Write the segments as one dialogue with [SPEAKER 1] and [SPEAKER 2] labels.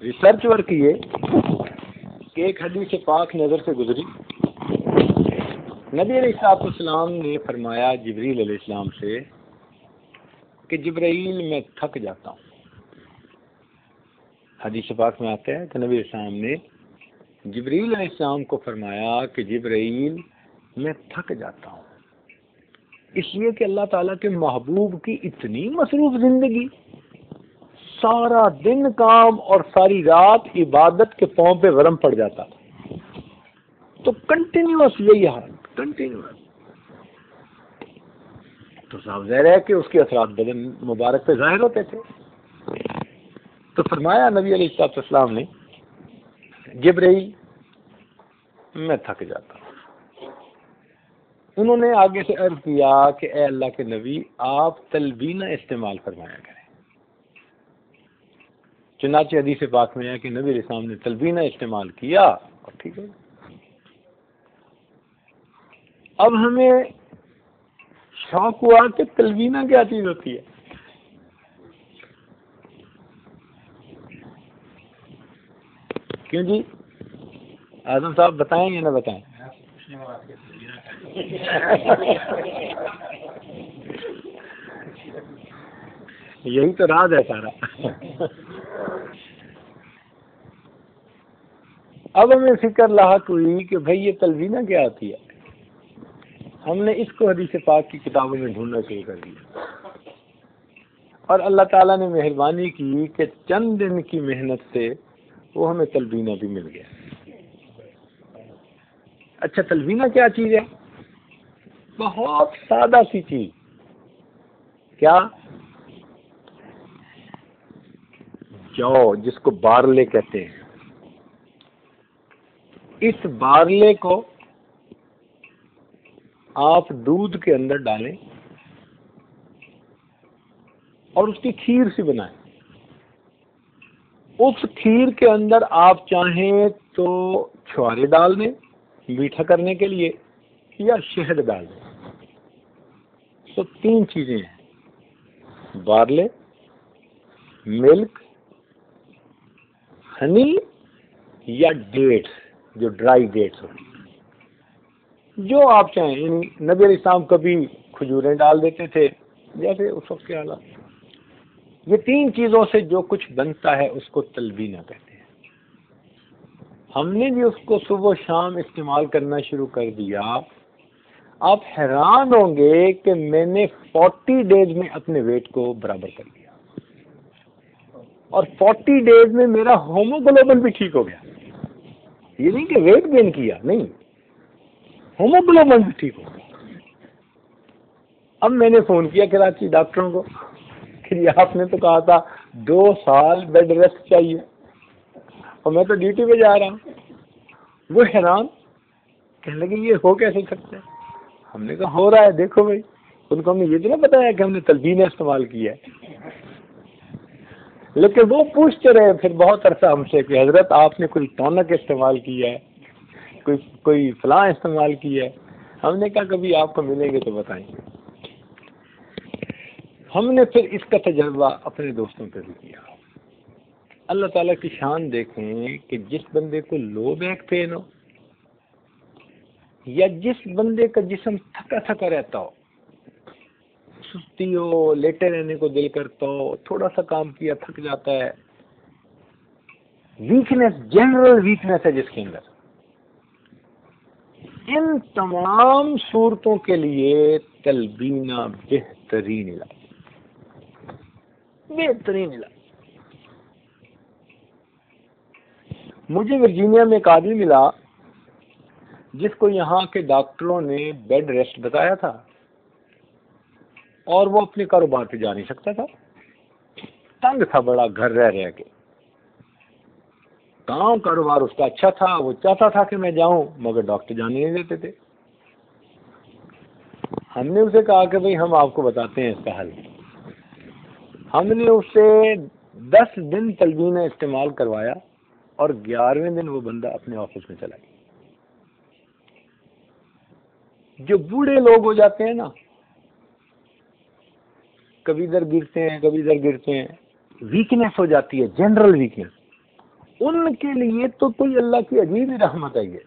[SPEAKER 1] Research work یہ کہ ایک حدیث پاک نظر سے گزری، نبی علیہ السلام نے فرمایا جبریل علیہ السلام سے کہ جبرائیل میں تھک جاتا ہوں۔ حدیث پاک میں آتا ہے کہ نبی علیہ السلام نے جبریل علیہ السلام کو فرمایا کہ جبرائیل میں تھک جاتا ہوں، اس لیے کہ اللہ تعالیٰ کے محبوب کی اتنی مصروف زندگی، سارا دن کام اور ساری رات عبادت کے پاؤں پہ ورم پڑ جاتا تھا، تو کنٹینیوس یہی حال، کنٹینیوس، تو صاحب ظاہر ہے کہ اس کے اثرات بدن مبارک پہ ظاہر ہوتے تھے۔ تو فرمایا نبی علیہ السلام نے جبرائیل میں تھک جاتا ہوں۔ انہوں نے آگے سے عرض کیا کہ اے اللہ کے نبی، آپ تلبینہ استعمال فرمایا کریں۔ چنانچہ حدیث پاک میں ہے کہ نبی علیہ السلام نے تلبینہ استعمال کیا اور ٹھیک ہے۔ اب ہمیں شوق ہوا کہ تلبینہ کیا چیز ہوتی ہے۔ کیوں جی اعظم صاحب، بتائیں یا نہ بتائیں؟ یہی تو راز ہے سارا۔ اب ہمیں فکر لاحق ہوئی کہ بھئی یہ تلبینہ کیا ہوتی ہے۔ ہم نے اس کو حدیث پاک کی کتابوں میں ڈھونڈنا شروع کر دیا، اور اللہ تعالیٰ نے مہربانی کی کہ چند دن کی محنت سے وہ ہمیں تلبینہ بھی مل گیا۔ اچھا، تلبینہ کیا چیز ہے؟ بہت سادہ سی چیز۔ کیا؟ جو جس کو بارلے کہتے ہیں، اس بارلے کو آپ دودھ کے اندر ڈالیں اور اس کی کھیر سی بنائیں۔ اس کھیر کے اندر آپ چاہیں تو چھوارے ڈال دیں میٹھا کرنے کے لیے، یا شہد ڈال دیں۔ تو تین چیزیں ہیں: بارلے، ملک، ہنی یا ڈیٹس، جو ڈرائی ڈیٹس ہوتی ہیں، جو آپ چاہیں۔ یعنی نبی علیہ السلام کبھی کھجوریں ڈال دیتے تھے، جیسے اس وقت کے حالات۔ یہ تین چیزوں سے جو کچھ بنتا ہے اس کو تلبینہ کہتے ہیں۔ ہم نے بھی اس کو صبح و شام استعمال کرنا شروع کر دیا۔ آپ حیران ہوں گے کہ میں نے 40 ڈیز میں اپنے ویٹ کو برابر کر لیا، اور 40 ڈیز میں میرا ہوموگلوبن بھی ٹھیک ہو گیا۔ یہ نہیں کہ ویٹ گین کیا، نہیں، ہوموگلوبن بھی ٹھیک ہو گیا۔ اب میں نے فون کیا کراچی ڈاکٹروں کو کہ آپ نے تو کہا تھا 2 سال بیڈ ریسٹ چاہیے، اور میں تو ڈیوٹی پہ جا رہا ہوں۔ وہ حیران، کہنے لگے یہ ہو کیسے سکتا ہے؟ ہم نے کہا ہو رہا ہے، دیکھو بھائی۔ ان کو ہم نے یہ تو نہ بتایا کہ ہم نے تلبینہ استعمال کیا ہے، لیکن وہ پوچھتے رہے پھر بہت عرصہ ہم سے کہ حضرت آپ نے کوئی ٹونک استعمال کیا ہے، کوئی فلاں استعمال کیا ہے؟ ہم نے کہا کبھی آپ کو ملیں گے تو بتائیں گے۔ ہم نے پھر اس کا تجربہ اپنے دوستوں پہ بھی کیا۔ اللہ تعالیٰ کی شان دیکھیں کہ جس بندے کو لو بیک پین ہو، یا جس بندے کا جسم تھکا تھکا رہتا ہو، سستی ہو، لیٹے رہنے کو دل کرتا ہو، تھوڑا سا کام کیا تھک جاتا ہے، ویکنیس، جنرل ویکنیس ہے جس کے اندر، ان تمام صورتوں کے لیے تلبینہ بہترین علاج، بہترین علاج۔ مجھے ورجینیا میں ایک آدمی ملا جس کو یہاں کے ڈاکٹروں نے بیڈ ریسٹ بتایا تھا، اور وہ اپنے کاروبار پہ جا نہیں سکتا تھا، تنگ تھا بڑا گھر رہ رہ کے۔ کام کاروبار اس کا اچھا تھا، وہ چاہتا تھا کہ میں جاؤں، مگر ڈاکٹر جانے نہیں دیتے تھے۔ ہم نے اسے کہا کہ بھئی ہم آپ کو بتاتے ہیں اس کا حل۔ ہم نے اسے 10 دن تلبینہ استعمال کروایا، اور 11ویں دن وہ بندہ اپنے آفس میں چلا گیا۔ جو بوڑھے لوگ ہو جاتے ہیں نا، کبھی ادھر گرتے ہیں کبھی ادھر گرتے ہیں، ویکنیس ہو جاتی ہے، جنرل ویکنیس، ان کے لیے تو کوئی اللہ کی عجیب ہی رحمت ہے یہ.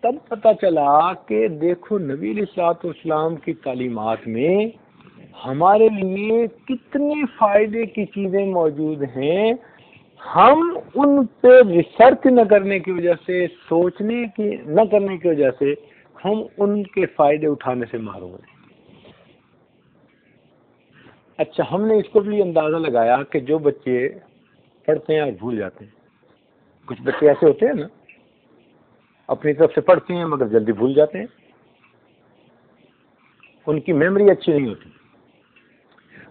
[SPEAKER 1] تب پتہ چلا کہ دیکھو نبی علیہ الصلوۃ والسلام کی تعلیمات میں ہمارے لیے کتنے فائدے کی چیزیں موجود ہیں. ہم ان پہ ریسرچ نہ کرنے کی وجہ سے، سوچنے کی نہ کرنے کی وجہ سے ہم ان کے فائدے اٹھانے سے محروم ہیں. اچھا، ہم نے اس کو بھی اندازہ لگایا کہ جو بچے پڑھتے ہیں اور بھول جاتے ہیں، کچھ بچے ایسے ہوتے ہیں نا، اپنی طرف سے پڑھتے ہیں مگر جلدی بھول جاتے ہیں، ان کی میموری اچھی نہیں ہوتی.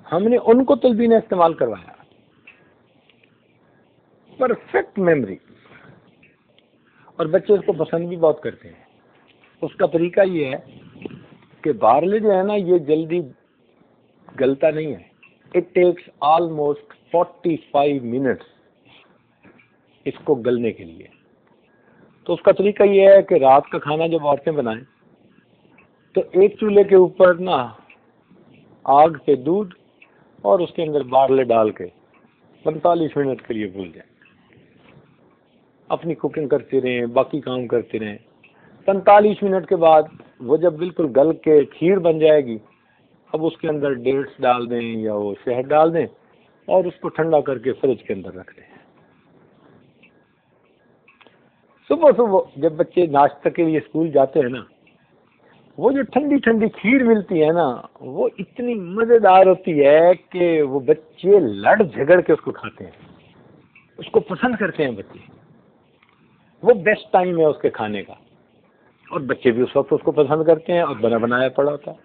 [SPEAKER 1] ہم نے ان کو تلبینہ استعمال کروایا، پرفیکٹ میموری، اور بچے اس کو پسند بھی بہت کرتے ہیں. اس کا طریقہ یہ ہے کہ بارلے جو ہے نا یہ جلدی گلتا نہیں ہے. اٹ ٹیکس آلموسٹ 45 منٹس اس کو گلنے کے لیے. تو اس کا طریقہ یہ ہے کہ رات کا کھانا جب عورتیں بنائیں تو ایک چولہے کے اوپر نا آگ پہ دودھ اور اس کے اندر بارلے ڈال کے 45 منٹ کے لیے بھول جائیں. اپنی کوکنگ کرتے رہیں، باقی کام کرتے رہیں. 45 منٹ کے بعد وہ جب بالکل گل کے کھیر بن جائے گی، اب اس کے اندر ڈیٹس ڈال دیں یا وہ شہد ڈال دیں اور اس کو ٹھنڈا کر کے فریج کے اندر رکھ دیں. صبح صبح جب بچے ناشتہ کے لیے اسکول جاتے ہیں نا، وہ جو ٹھنڈی ٹھنڈی کھیر ملتی ہے نا وہ اتنی مزیدار ہوتی ہے کہ وہ بچے لڑ جھگڑ کے اس کو کھاتے ہیں، اس کو پسند کرتے ہیں بچے. وہ بیسٹ ٹائم ہے اس کے کھانے کا، اور بچے بھی اس وقت اس کو پسند کرتے ہیں، اور بنا بنایا پڑا ہوتا ہے.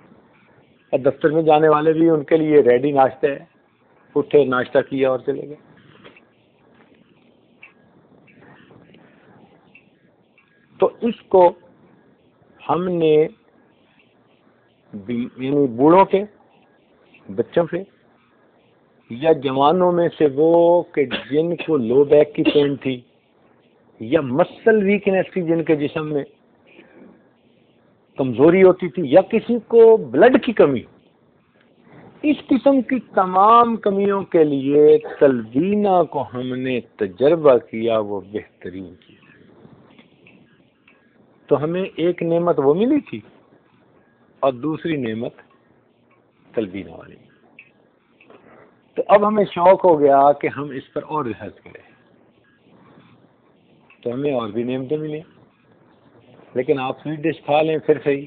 [SPEAKER 1] اور دفتر میں جانے والے بھی ان کے لیے ریڈی ناشتہ ہے، اٹھے ناشتہ کیا اور چلے گئے. تو اس کو ہم نے یعنی بوڑھوں کے، بچوں سے یا جوانوں میں سے وہ کہ جن کو لو بیک کی پین تھی یا مسل ویکنیس تھی، جن کے جسم میں کمزوری ہوتی تھی، یا کسی کو بلڈ کی کمی، اس قسم کی تمام کمیوں کے لیے تلبینہ کو ہم نے تجربہ کیا، وہ بہترین چیز ہے. تو ہمیں ایک نعمت وہ ملی تھی اور دوسری نعمت تلبینہ والی. تو اب ہمیں شوق ہو گیا کہ ہم اس پر اور ریسرچ کریں. تو ہمیں اور بھی نعمتیں ملیں، لیکن آپ سویٹ ڈش کھا لیں پھر صحیح.